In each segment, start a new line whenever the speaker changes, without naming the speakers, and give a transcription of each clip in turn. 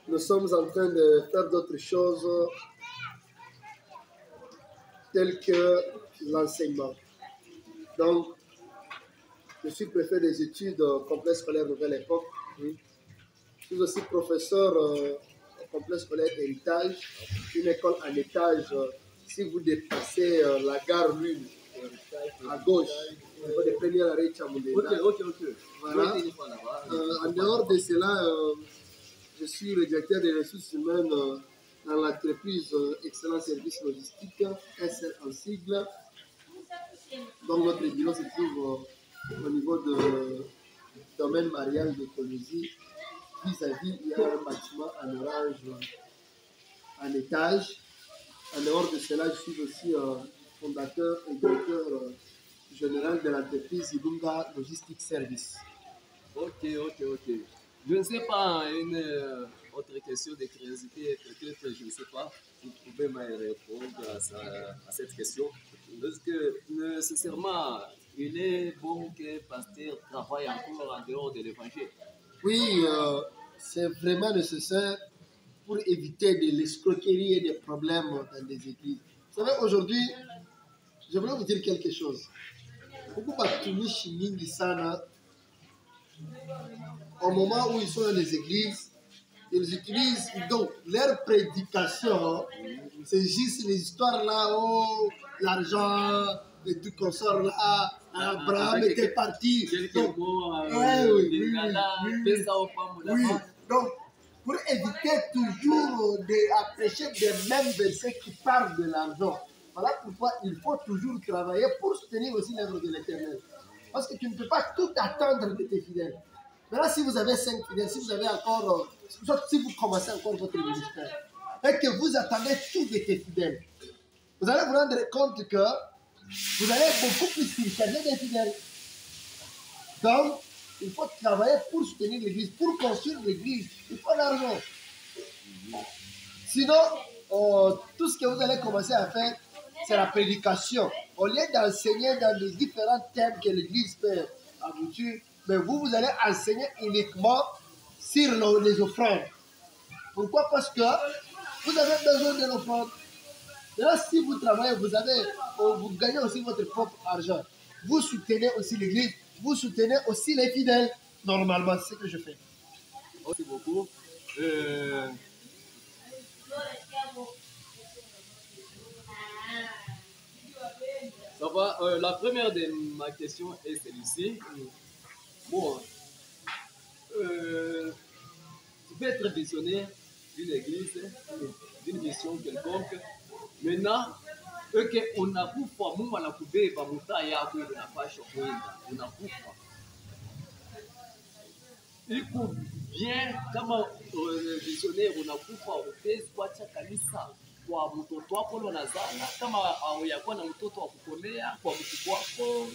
nous sommes en train de faire d'autres choses telles que l'enseignement. Donc, je suis préfet des études complexe scolaire Nouvelle Époque. Je suis aussi professeur au complexe scolaire Héritage, une école en étage. Si vous dépassez la gare Lune, à gauche, au niveau des premiers arrêts Chamundena.
Ok.
Voilà. En dehors de cela, je suis le directeur des ressources humaines dans l'entreprise Excellent Service Logistique, SL en sigle. Donc notre bureau se trouve au niveau du domaine marial de Colosie. Vis-à-vis, il y a un bâtiment en orange en étage. En dehors de cela, je suis aussi fondateur et directeur général de l'entreprise Ilunga Logistic Service.
Ok. Je ne sais pas, une autre question de curiosité, peut-être, je ne sais pas, vous pouvez me répondre à cette question. Parce que nécessairement, il est bon que pasteur travaille encore en dehors de l'évangile.
Oui, c'est vraiment nécessaire pour éviter de l'escroquerie et des problèmes dans les églises. Vous savez, aujourd'hui, je voulais vous dire quelque chose. Beaucoup watumishi mingi sana, au moment où ils sont dans les églises, ils utilisent donc leur prédication. C'est juste les histoires là, oh, l'argent, et tout qu'on sort là, Abraham était parti. Donc, oui. Donc, pour éviter toujours d'approcher des mêmes versets qui parlent de l'argent, voilà pourquoi il faut toujours travailler pour soutenir aussi l'œuvre de l'Éternel. Parce que tu ne peux pas tout attendre de tes fidèles. Maintenant, si vous avez 5 fidèles, si vous avez encore, si vous commencez encore votre ministère, et que vous attendez tout de tes fidèles, vous allez vous rendre compte que vous allez beaucoup plus surcharger des fidèles. Donc, il faut travailler pour soutenir l'église, pour construire l'église. Il faut l'argent. Sinon, tout ce que vous allez commencer à faire, c'est la prédication. Au lieu d'enseigner dans les différents thèmes que l'église peut aboutir, mais vous allez enseigner uniquement sur les offrandes. Pourquoi? Parce que vous avez besoin de l'offrande. Maintenant, si vous travaillez, vous gagnez aussi votre propre argent. Vous soutenez aussi l'église, vous soutenez aussi les fidèles. Normalement, c'est ce que je fais.
Merci beaucoup. Ça va, la première de ma question est celle-ci. Bon, tu peux être visionnaire d'une église, d'une mission quelconque. Maintenant, unakufa Mungu anakubeba mutaa yako ile unapasha kwenda, unakufa. Iko bien kama visionnaire unakufa, upezi kuacha kanisa kwa mtoto wako ule unazala, kama hauyakuwa na mtoto wa kukomea kwa mkubwa wako,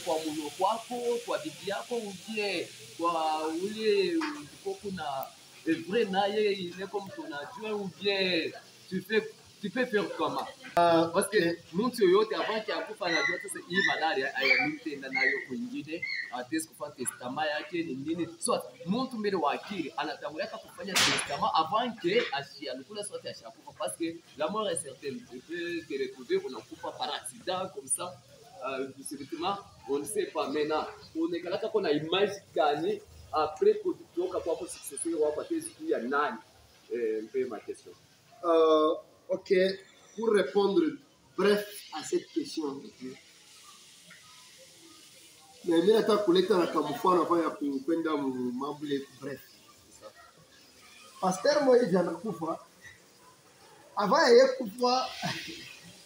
kwa mume wako, kwa bibi yako, uje kwa ule mkoko na vrai naye ile comme tu unajua, uje tu peux faire comment? Parce que mtu yoyote avant akufa anajua sasa hii malaria ayamtenda nayo kwingine, atesi kufanya testament yake ni nini. So mtu mbele wa akili anatangulia kufanya testament avant que alikula sote ashakufa, parce que la mort est certaine. Tu peux te retrouver unakufa par accident comme ça, subitement, on ne sait pas. Maintenant unekalaka kuna image gani après kutoka kwako successeur wako atezi ya nani? Mpe ma question.
Ok, pour répondre bref à cette question, mais mimi nataka kuleta na kamfano hapa ya kwenda mambo ya bref. Pasteur Moïse anakufa, avant yeye kufa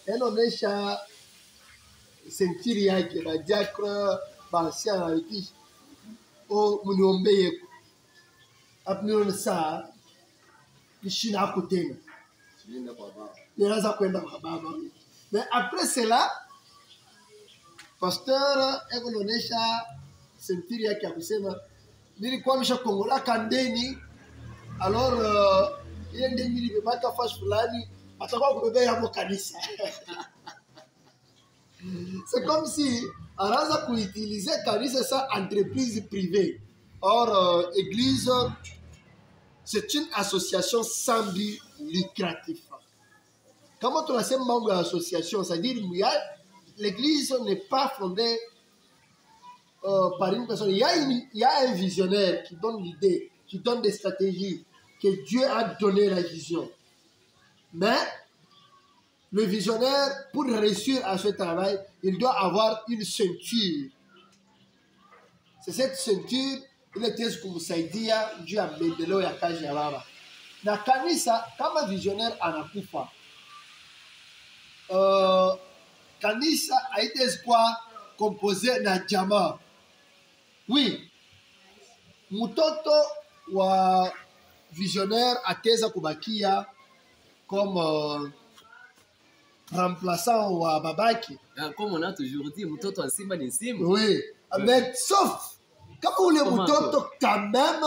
anaonesha sentiri yake na diacre basia na lipi o muniombee apniona saa nishina kutena. Ninaanza kwenda kwa baba. Mais après cela, pasteur anaonesha sentiri yake akisema nilikuwa mshakongola kandeni, alors ile ndeni nilipata fash fulani atakuwa kubebea hapo kanisa. C'est comme si anaanza kuutiliser kanisa sa entreprise privée. Or église c'est une association sans but lucratif. Comment on a ces membres de l'association, c'est-à-dire l'église n'est pas fondée par une personne. Il y a un visionnaire qui donne l'idée, qui donne des stratégies, que Dieu a donné la vision. Mais le visionnaire, pour réussir à ce travail, il doit avoir une ceinture. C'est cette ceinture, il était comme ça dit, Dieu a médélé à Kajaraba. Na kanisa, kama visionnaire anakufa. Kanisa a été quoi composé na jamaa. Oui, mtoto wa visionnaire ateza kubakia comme remplaçant wa babaki.
Comme on a toujours dit, mtoto wa simba ni simba.
Oui, mais sauf kama ule mtoto quand même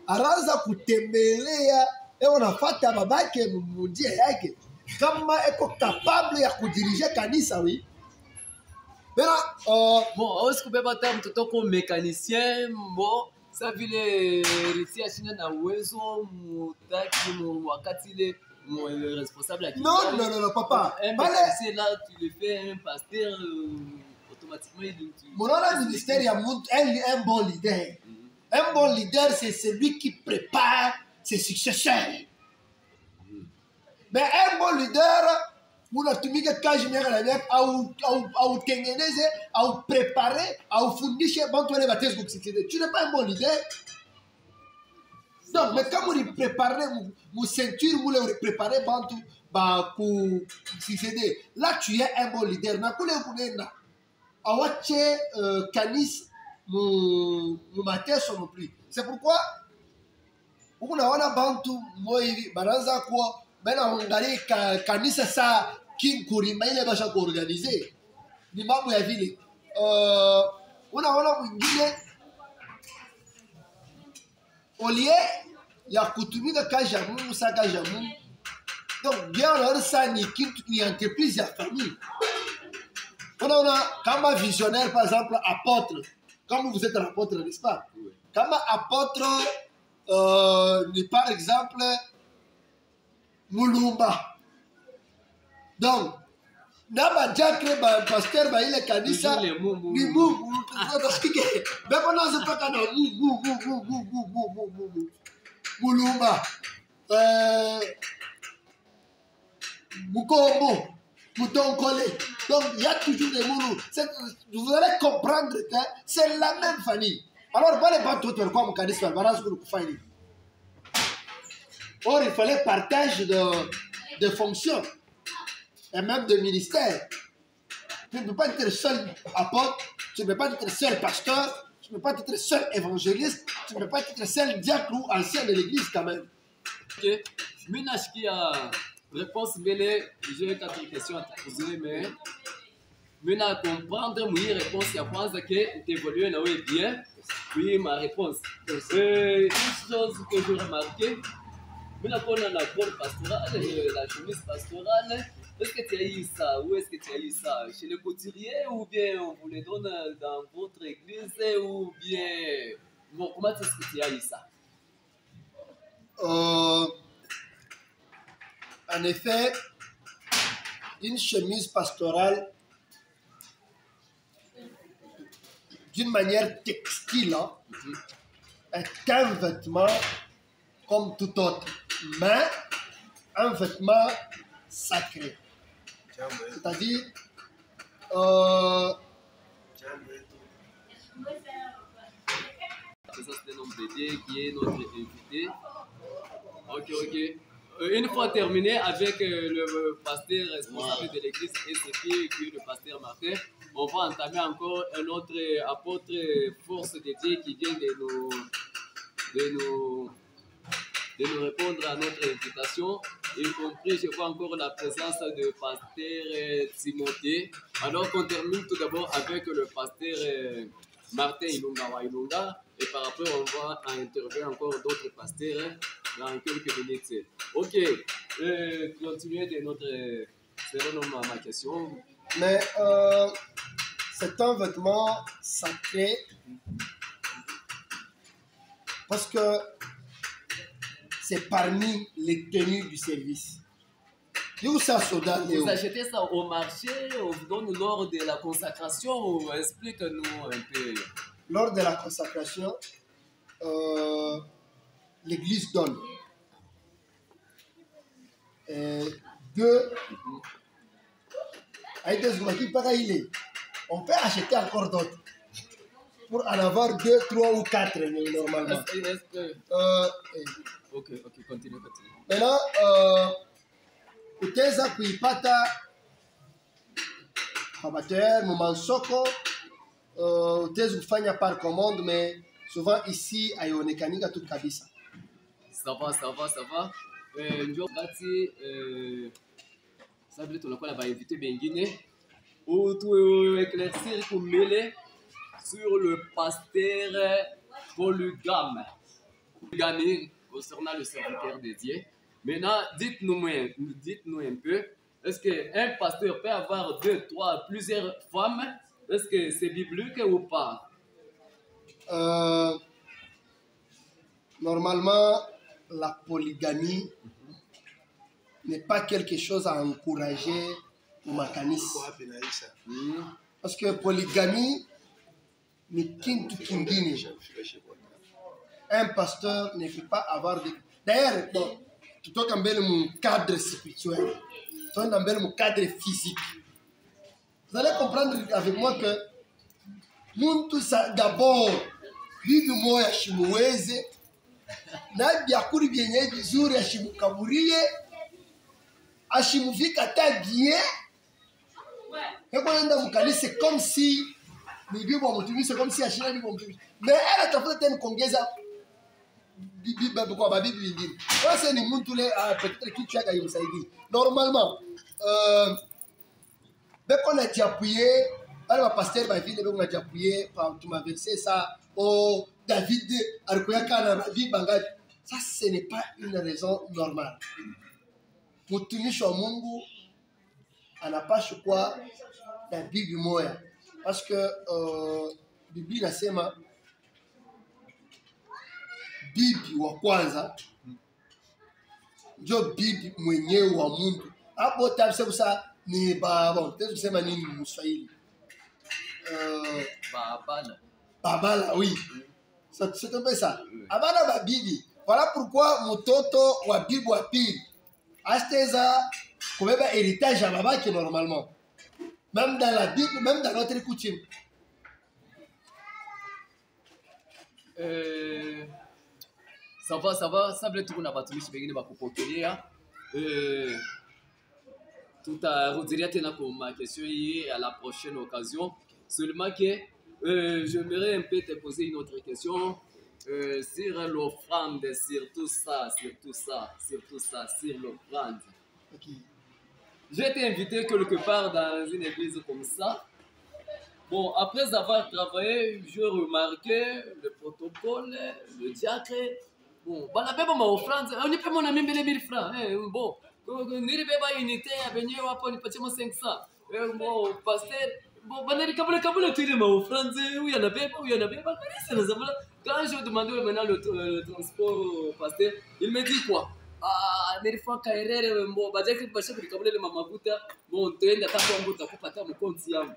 araza kutembelea unafata babake munjia yake kama eko capable ya kudirige kanisa, oui.
Bon, est-ce que peut pas mtoto comme mécanicien, bon, ça vile ritia china na uwezo mutaki wakati le responsable à qui
non, papa.
Un mécanicien là, tu le fais un pasteur, automatiquement
mon ministère, il y a un bon leader. Un bon leader, c'est celui qui prépare ses successeurs. Mais un bon leader, unatumika kazi miaka na miaka au tengeneze au préparer au fundishe bantu wale batezi kukusikiliza. Tu n'es pas un bon leader. Donc, mais quand vous préparez vos ceintures, vous les préparez bantu ba ku succéder. Là, tu es un bon leader. Na kule kunena awache kanis mu mateso non plus. C'est pourquoi unaona bantu moi banaanza kuwa bana angalia kanisa saa kinkurima ile basha kuorganize ni mambo ya vile unaona mwingine olie ya kutumika kazi ya Mungu sa kazi ya Mungu. Donc bien alors ça ni kitu ni entreprise ya famille. Unaona kama visionnaire par exemple apôtre, comme vous êtes un apôtre, n'est-ce pas? Kama apôtre ni par exemple Mulumba. Donc, naba jakre ba pasteur ba ile kanisa ni Mungu. Bebo nazo paka na Mungu. Mulumba. Mukombo. Moutonkole. Donc, il y a toujours des moulous. Vous allez comprendre que c'est la même famille. Alors, pas les bandes autres comme kanisa, or, il fallait partage de fonctions et même de ministères. Tu ne peux pas être le seul apôtre, tu ne peux pas être le seul pasteur, tu ne peux pas être le seul évangéliste, tu ne peux pas être le seul diacre ou ancien de l'église quand même.
Ok. Maintenant, ce qui a réponse belle, j'ai 4 questions à te poser, mais maintenant, comprendre mes réponses, il y a que tu évolues là où est bien, puis ma réponse. Une chose que j'ai remarqué, maintenant qu'on a la bonne pastorale, la chemise pastorale, est-ce que tu as eu ça? Où est-ce que tu as eu ça? Chez le couturier ou bien on vous les donne dans votre église ou bien... Bon, comment est-ce que tu as eu ça?
En effet, une chemise pastorale, d'une manière textile, est un vêtement comme tout autre, mais un vêtement sacré. C'est-à-dire,
Ça, c'est un homme dédié qui est notre invité. Ok. Une fois terminé avec le pasteur responsable de l'église et ses filles, qui est le pasteur Martin, on va entamer encore un autre apôtre force dédié qui vient de nous répondre à notre invitation, y compris, je vois encore la présence de pasteur Timothée. Alors qu'on termine tout d'abord avec le pasteur Martin Ilunga, et par après on va intervenir encore d'autres pasteurs dans quelques minutes. Ok, continuez de notre... C'est ma question.
Mais c'est un vêtement sacré parce que c'est parmi les tenues du service. D'où ça, Soda, Léo?
Vous achetez ça au marché, on vous donne lors de la consacration, ou explique-nous un peu.
Lors de la consacration, l'église donne. Deux, on peut acheter encore d'autres pour en avoir 2, 3 ou 4 normalement.
Ok, continue.
Maintenant, utaweza kuipata amateur mumansoko, utaweza kufanya par commande, mais souvent ici haionekanika tu kabisa.
Ça va. Ndio bati ça veut tunakuwa na bainvité bengine ou tu éclaircir kumele sur le pasteur polygame concernant le serviteur dédié. Maintenant, dites-nous un peu, est-ce qu'un pasteur peut avoir 2, 3, plusieurs femmes? Est-ce que c'est biblique ou pas?
Normalement, la polygamie n'est pas quelque chose à encourager au makanisi. Parce que polygamie ni kintu kingine. Un pasteur ne peut pas avoir de... D'ailleurs, bon, tu toques en bel mon cadre spirituel, tu toques en bel mon cadre physique. Vous allez comprendre avec moi que muntu sa d'abord bibi moya shimuweze na byakuri byenye bizuri ashimukaburie ashimuvika ta bien. Et quand on est dans le c'est comme si bibi bon mutumi, c'est comme si ashina bibi bon mutumi, mais elle a tafuta tena kuongeza bibi kwa babibi wengine. Sasa ni mtu le peut-être kitu chake yumsaidii. Normalement beko na diapouiller alors le pasteur va vite beko na diapouiller par tu m'as versé ça au David alikuya kana na bibi bangapi. Ça ce n'est pas une raison normale. Mtumishi wa Mungu anapaswa kuwa na bibi moya, parce que Biblia inasema bibi wa kwanza ndio bibi mwenyewe wa Mungu. Hapo tabisa ni baba, tuseme nini Mswahili? Babala, oui. C'est un peu ça. Abana ba bibi. Voilà pourquoi mtoto wa bibi wa pili asteza kubeba héritage à babaki normalement. Même dans la Bible, même dans notre coutume.
Ça va, ça veut dire qu'on a battu sur les bakupokelea. Tout à redirer ma question à la prochaine occasion. Seulement que j'aimerais un peu te poser une autre question sur l'offrande, sur l'offrande.
Okay.
J'ai été invité quelque part dans une église comme ça. Bon, après avoir travaillé, j'ai remarqué le protocole, le diacre. Bon, on a fait ma offrande, on y peut mon ami 1000 francs. Bon, on y a unité, à venir, on y peut 500. Bon, pasteur, bon, on a dit qu'on tu ma offrande, où il y en avait pas, quand je demandais maintenant le transport au pasteur, il me dit quoi? Nilifanya kaerere mbo bajaki basha kulikabule mamavuta bon tenda kama mbuta kupata mkonzi yangu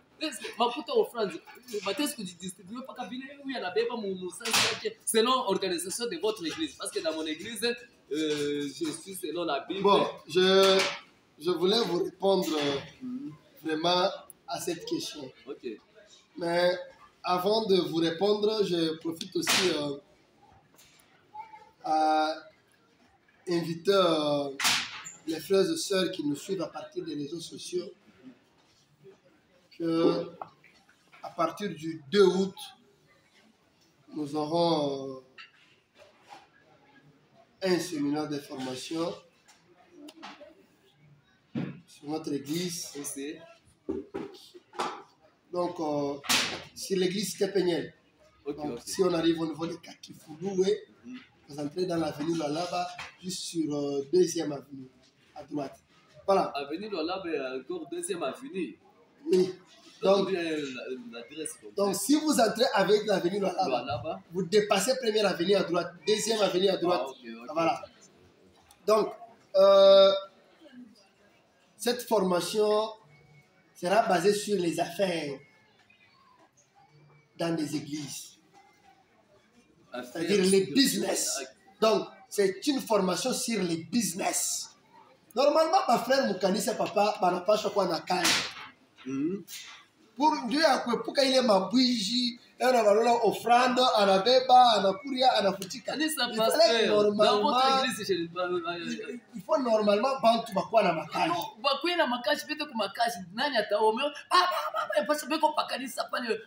mafuta wa France batesi kudistribuer paka vile huyu anabeba musansi yake selon organisation de votre église, parce que dans mon église je suis selon la Bible.
Bon, je voulais vous répondre vraiment à cette question.
OK.
Mais avant de vous répondre, je profite aussi à inviter les frères et sœurs qui nous suivent à partir des réseaux sociaux que à partir du 2 août, nous aurons un séminaire de formation sur notre église. Donc, sur l'église Tepeniel. Donc, si on arrive au niveau de Kakifouloué, vous entrez dans l'avenue Lalaba, juste sur 2e avenue, à droite. Voilà.
Avenue Lalaba est encore 2e avenue.
Oui. Donc,
l'adresse.
Donc, si vous entrez avec l'avenue Lalaba, vous dépassez 1e avenue à droite, 2e avenue à droite.
Okay.
Voilà. Donc, cette formation sera basée sur les affaires dans des églises. C'est-à-dire les business. Donc, c'est une formation sur les business. Normalement, ma frère Moukanisa papa, n'a pas choisi na kazi. Pour Dieu, pour qu'il ait ma bougie, on a valeur offrande, on a beba, on a couria, on a foutika. Il faut normalement bantu bakwa na makaji.
Bakwa na makaji, bete ku makaji, nani ataomeo? Parce que beko pakanisa pale.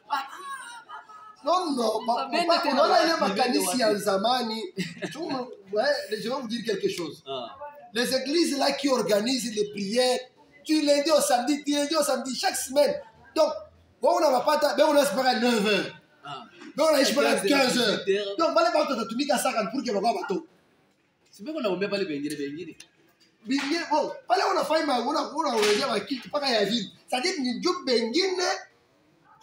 Non, on a les makanisi en zamani. Je vais vous dire quelque chose. Les églises là qui organisent les prières, du lundi au samedi, chaque semaine. Donc, on n'a pas on a à 9h. On a à 15h. Donc, on va aller tout à 50 pour que l'on va bateau.
C'est bien qu'on a omis pas les bengiri.
Bon, on a fait ma kilt, pas qu'à la ville. C'est-à-dire que nous bengine,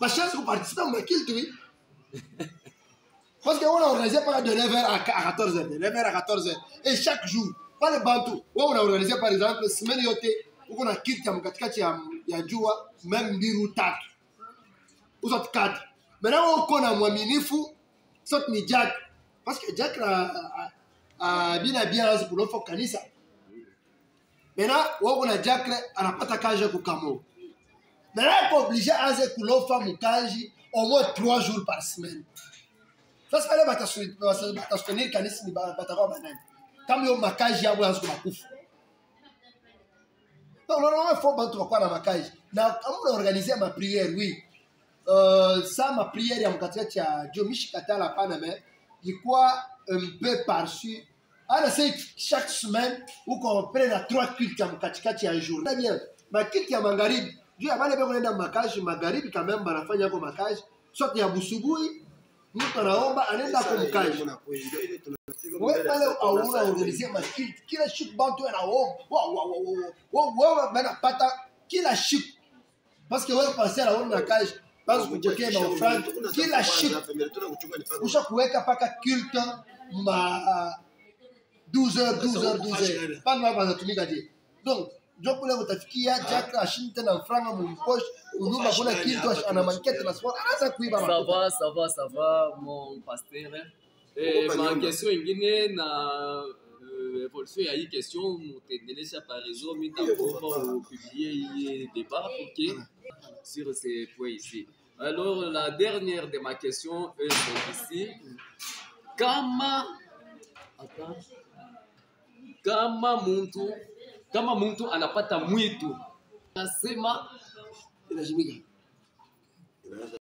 ma chance de participer à ma kilt, oui. Parce qu'on a organisé par de 9h à 14h, de 9h à 14h. Et chaque jour, pas le bantou. On a organisé par exemple, semaine yoté, où on a quitté à Moukatikati, il y a Djoua, même Birou Tat. Ou soit 4. Maintenant, on connaît moi minifou, soit ni Jack. Parce que Jack a bien pour le faire Kanisa. Maintenant, on a Jack, on n'a pas ta cage pour Kamo. Maintenant, on est obligé à faire Moukaji au moins 3 jours par semaine. Ça, c'est pas le soutenir Kanisa ni Bataro Banan. Comme il y a Makaji à Ouansou Makouf. Donc, normalement, il faut que tu vas dans Makaji. On a organisé ma prière, oui. Ça, ma prière, il y a mon quartier, il y a Djomish Kata la Paname. Il croit un peu par-dessus. Alors, c'est chaque semaine où on prenne à 3 cultes à mon quartier un jour. Très bien. Ma culte, il y a Mangarib. Dieu a mal aimé dans Makaji, Mangarib, quand même, à la fin, il y a Makaji. Soit il y a Boussougouy. Nous, on a un Makaji. Oui, on a organisé ma culte. Qui a chute bantou à la home. Wow, mais la pata. Qui l'a chute. Parce que on est passé à la home Makaji. Parce que tu es dans Franck. Qui l'a chute. Où chaque fois qu'il n'y a pas de culte, 12h. Pas de mal, pas de mal. Donc, je peux vous dire qu'il y a Jack à Chinton en franc à mon poche, ou nous avons un kill à la manquette de la sport.
Ça va, mon pasteur. Et ma question est guinéenne, évolution, il y a une question, nous t'ai par réseau, mais pour publier des débats sur ces points ici. Alors, la dernière de ma question est ici. Kama mtu anapata mwitu nasema